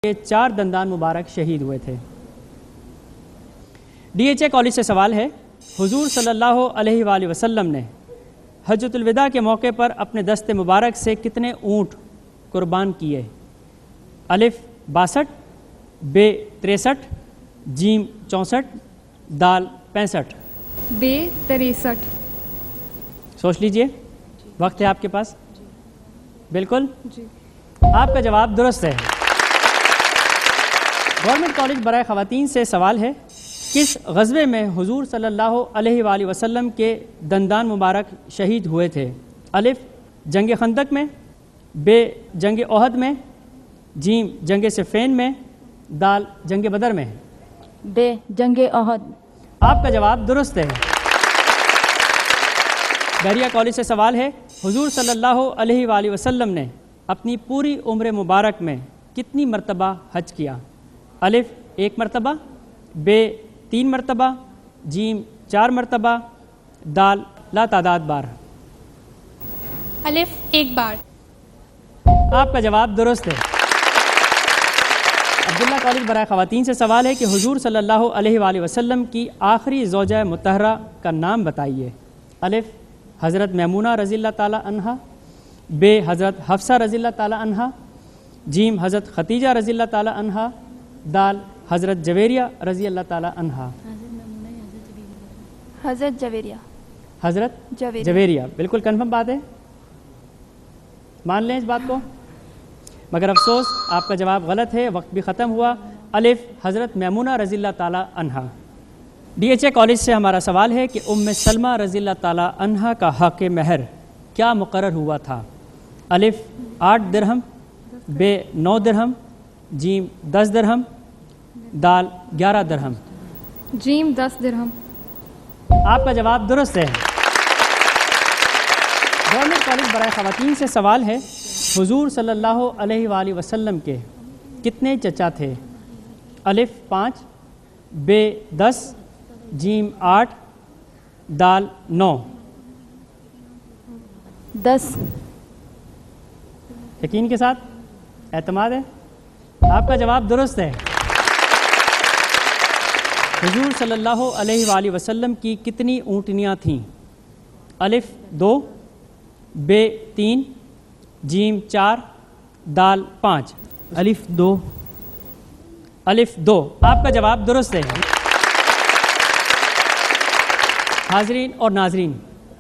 کے 4 دندان مبارک شہید ہوئے تھے۔ DHA کالج سے سوال ہے، حضور صلی اللہ علیہ وآلہ وسلم نے حجۃ الوداع کے موقع پر اپنے دست مبارک سے کتنے اونٹ قربان کیے؟ الف 62، ب 63، جیم 64، دال 65۔ ب 63۔ سوچ لیجئے، وقت ہے آپ کے پاس۔ بالکل جی، آپ کا جواب درست ہے۔ گورنمنٹ کالج برائے خواتین سے سوال ہے، کس غزوے میں حضور صلی اللہ علیہ وآلہ وسلم کے دندان مبارک شہید ہوئے تھے؟ الف جنگ خندق میں، ب جنگ احد میں، جیم جنگ صفین میں، دال جنگ بدر میں۔ ب جنگ احد۔ آپ کا جواب درست ہے۔ بحریہ کالج سے سوال ہے، حضور صلی اللہ علیہ وآلہ وسلم نے اپنی پوری عمر مبارک میں کتنی مرتبہ حج کیا؟ الف 1 مرتبہ، ب 3 مرتبہ، جیم 4 مرتبہ، دال لا تعداد بار۔ الف 1 بار۔ آپ کا جواب درست ہے۔ عبداللہ کالج برائے خواتین سے سوال ہے کہ حضور صلی اللہ علیہ وآلہ وسلم کی آخری زوجہ مطہرہ کا نام بتائیے۔ الف حضرت میمونہ رضی اللہ تعالی عنہا، ب حضرت حفصہ رضی اللہ تعالی عنہا، جیم حضرت خدیجہ رضی اللہ تعالی عنہا، دال حضرت جویریہ رضی اللہ تعالی عنہا۔ حضرت جویریہ۔ حضرت جویریہ۔ جویریہ بالکل کنفرم بات ہے، مان لیں اس بات کو، مگر افسوس آپ کا جواب غلط ہے، وقت بھی ختم ہوا۔ الف حضرت میمونہ رضی اللہ تعالی عنہا۔ DHA کالج سے ہمارا سوال ہے کہ ام سلمہ رضی اللہ تعالی عنہا کا حق مہر کیا مقرر ہوا تھا؟ الف 8 درہم، ب 9 درہم، جیم 10 درہم، دال 11 درہم۔ جیم 10 درہم۔ آپ کا جواب درست ہے۔ گورنمنٹ کالج برائے خواتین سے سوال ہے، حضور صلی اللہ علیہ وآلہ وسلم کے کتنے چچا تھے؟ الف 5، ب 10، جیم 8، دال 9۔ 10۔ یقین کے ساتھ اعتماد ہے؟ آپ کا جواب درست ہے۔ حضور صلی اللہ علیہ وآلہ وسلم کی کتنی اونٹنیاں تھیں؟ الف 2، ب 3، جیم 4، دال 5۔ الف 2۔ الف 2۔ آپ کا جواب درست ہے۔ حاضرین اور ناظرین،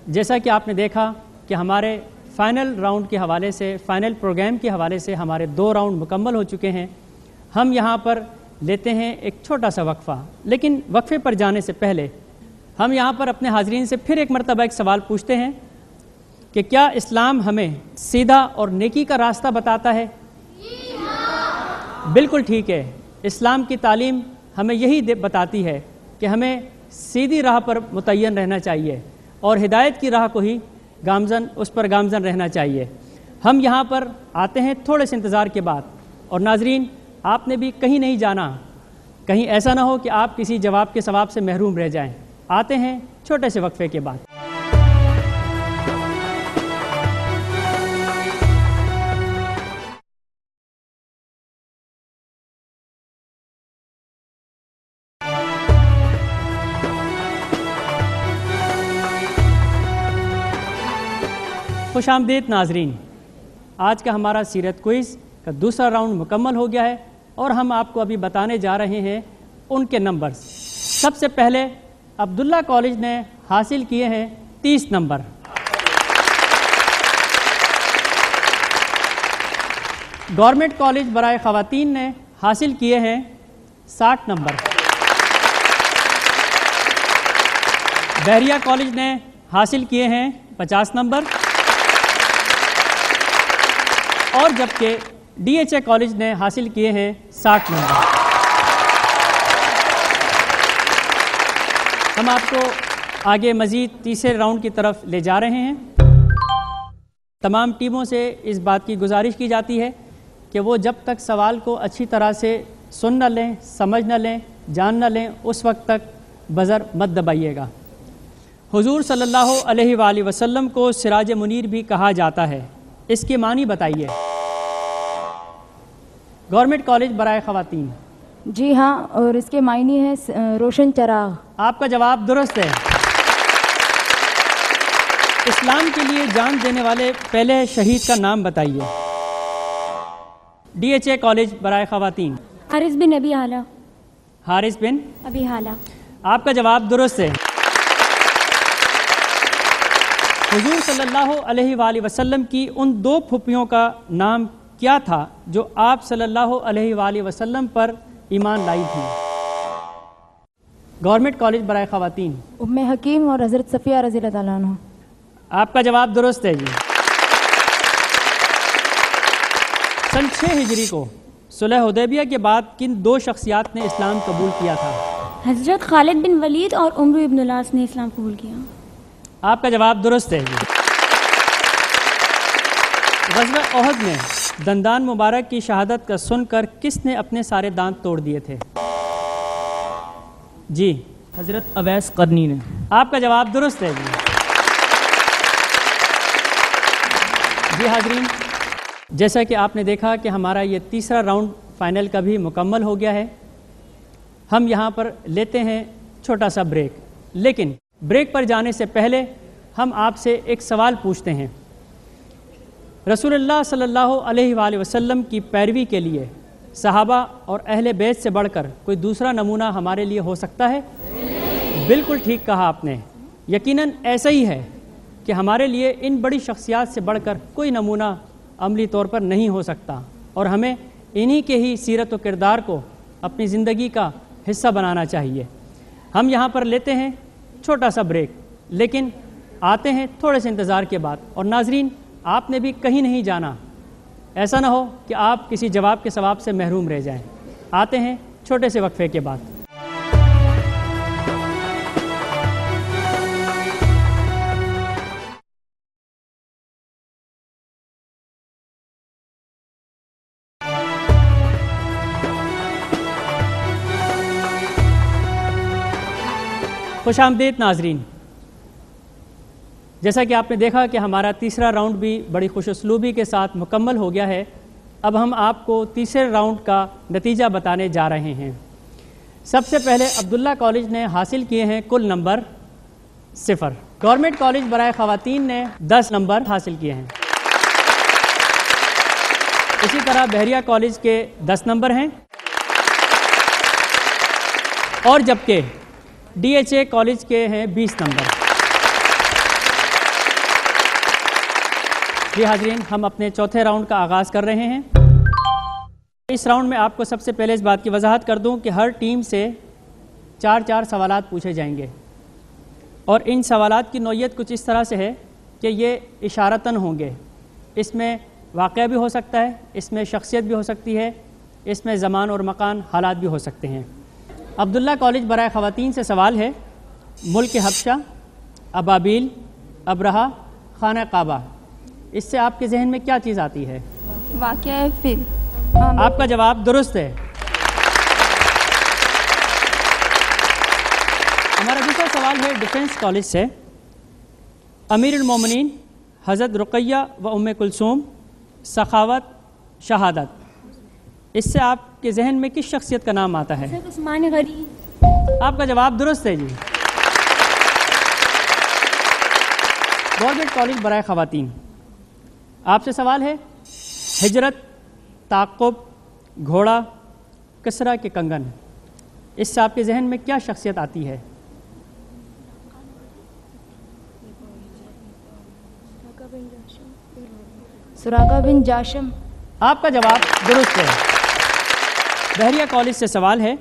جیسا کہ آپ نے دیکھا کہ ہمارے فائنل راؤنڈ کے حوالے سے، فائنل پروگرام کے حوالے سے ہمارے 2 راؤنڈ مکمل ہو چکے ہیں۔ ہم یہاں پر لیتے ہیں ایک چھوٹا سا وقفہ، لیکن وقفے پر جانے سے پہلے ہم یہاں پر اپنے حاضرین سے پھر ایک مرتبہ ایک سوال پوچھتے ہیں کہ کیا اسلام ہمیں سیدھا اور نیکی کا راستہ بتاتا ہے؟ بالکل ٹھیک ہے، اسلام کی تعلیم ہمیں یہی بتاتی ہے کہ ہمیں سیدھی راہ پر متعین رہنا چاہیے اور ہدایت کی راہ کو ہی اس پر گامزن رہنا چاہیے۔ ہم یہاں پر آتے ہیں تھوڑے سے انتظار کے بعد، اور ناظرین آپ نے بھی کہیں نہیں جانا، کہیں ایسا نہ ہو کہ آپ کسی جواب کے ثواب سے محروم رہ جائیں۔ آتے ہیں چھوٹے سے وقفے کے بعد۔ خوش آمدید ناظرین، آج کا ہمارا سیرت کوئز کا دوسرا راؤنڈ مکمل ہو گیا ہے اور ہم آپ کو ابھی بتانے جا رہے ہیں ان کے نمبرز۔ سب سے پہلے عبداللہ کالج نے حاصل کیے ہیں 30 نمبر، گورنمنٹ کالج برائے خواتین نے حاصل کیے ہیں 60 نمبر، بحریہ کالج نے حاصل کیے ہیں 50 نمبر، اور جبکہ DHA کالج نے حاصل کیے ہیں 60 نمبر۔ ہم آپ کو آگے مزید تیسرے راؤنڈ کی طرف لے جا رہے ہیں۔ تمام ٹیموں سے اس بات کی گزارش کی جاتی ہے کہ وہ جب تک سوال کو اچھی طرح سے سن نہ لیں، سمجھ نہ لیں، جان نہ لیں، اس وقت تک بزر مت دبائیے گا۔ حضور صلی اللہ علیہ وآلہ وسلم کو سراج منیر بھی کہا جاتا ہے، اس کے معنی بتائیے۔ गवर्नमेंट कॉलेज बराए ख़वातीन। जी हाँ, और इसके मायने है रोशन चराग। आपका जवाब दुरुस्त है। इस्लाम के लिए जान देने वाले पहले शहीद का नाम बताइए। DHA कॉलेज बराए ख़वातीन। हारिस बिन अबी हाला। हारिस बिन अबी हाला। आपका जवाब दुरुस्त है। हुजूर सल्लल्लाहु अलैहि वसल्लम की उन दो फुप्पियों का नाम क्या था जो आप सल्लल्लाहु अलैहि वसल्लम पर ईमान लाई थी? गवर्नमेंट कॉलेज बराए ख़वातीन। उम्मे हकीम और हज़रत सफ़िया रज़ी अल्लाह तआला अन्हा। आपका जवाब दुरुस्त है जी। सन 6 हिजरी को सुलह हुदैबिया के बाद किन दो शख्सियात ने इस्लाम कबूल किया था? हज़रत खालिद बिन वलीद और उमर इब्न अलास ने इस्लाम कबूल किया। आपका जवाब दुरुस्त है जी। ग़ज़वा ओहद में दंदान मुबारक की शहादत का सुनकर किसने अपने सारे दांत तोड़ दिए थे? जी, हज़रत अवैस करनी ने। आपका जवाब दुरुस्त है जी। जी हाज़रीन, जैसा कि आपने देखा कि हमारा ये तीसरा राउंड फाइनल का भी मुकम्मल हो गया है। हम यहाँ पर लेते हैं छोटा सा ब्रेक, लेकिन ब्रेक पर जाने से पहले हम आपसे एक सवाल पूछते हैं। रसूलुल्लाह सल्लल्लाहु अलैहि वसल्लम की पैरवी के लिए सहाबा और अहले बैत से बढ़कर कोई दूसरा नमूना हमारे लिए हो सकता है? बिल्कुल ठीक कहा आपने। यकीनन ऐसा ही है कि हमारे लिए इन बड़ी शख्सियात से बढ़कर कोई नमूना अमली तौर पर नहीं हो सकता, और हमें इन्हीं के ही सीरत व किरदार को अपनी ज़िंदगी का हिस्सा बनाना चाहिए। हम यहाँ पर लेते हैं छोटा सा ब्रेक, लेकिन आते हैं थोड़े से इंतज़ार के बाद। और नाजरीन, आपने भी कहीं नहीं जाना, ऐसा ना हो कि आप किसी जवाब के सवाब से महरूम रह जाएं। आते हैं छोटे से वक्फे के बाद। खुशामदीद नाजरीन, जैसा कि आपने देखा कि हमारा तीसरा राउंड भी बड़ी खुशउस्लूबी के साथ मुकम्मल हो गया है। अब हम आपको तीसरे राउंड का नतीजा बताने जा रहे हैं। सबसे पहले अब्दुल्ला कॉलेज ने हासिल किए हैं कुल नंबर 0। गवर्नमेंट कॉलेज बराए ख़वातीन ने 10 नंबर हासिल किए हैं। इसी तरह बहरिया कॉलेज के 10 नंबर हैं, और जबकि DHA कॉलेज के हैं 20 नंबर। जी हाज़रीन, हम अपने चौथे राउंड का आगाज़ कर रहे हैं। इस राउंड में आपको सबसे पहले इस बात की वजाहत कर दूं कि हर टीम से 4-4 सवालात पूछे जाएंगे, और इन सवालात की नौइयत कुछ इस तरह से है कि ये इशारतन होंगे। इसमें वाक़या भी हो सकता है, इसमें शख्सियत भी हो सकती है, इसमें ज़मान और मकान हालात भी हो सकते हैं। अब्दुल्ला कॉलेज बराए ख़वातीन से सवाल है, मुल्क हबशा, अबाबील, अबरहा, खाना काबा, इससे आपके जहन में क्या चीज़ आती है? वाक़या फिल। आपका जवाब दुरुस्त है। हमारा दूसरा सवाल है डिफेंस कॉलेज से, अमीरुल मोमिनीन, हज़रत रुक़ैया व उम्मे कुलसूम, सखावत, शहादत, इससे आपके जहन में किस शख्सियत का नाम आता है? उस्मान गनी। आपका जवाब दुरुस्त है जी। गवर्नमेंट कॉलेज बराए ख़वातीन, आपसे सवाल है, हिजरत, ताक़ुब, घोड़ा, कसरा के कंगन, इससे आपके जहन में क्या शख्सियत आती है? सुराका बिन जाशम। आपका जवाब दुरुस्त है। बहरिया कॉलेज से सवाल है,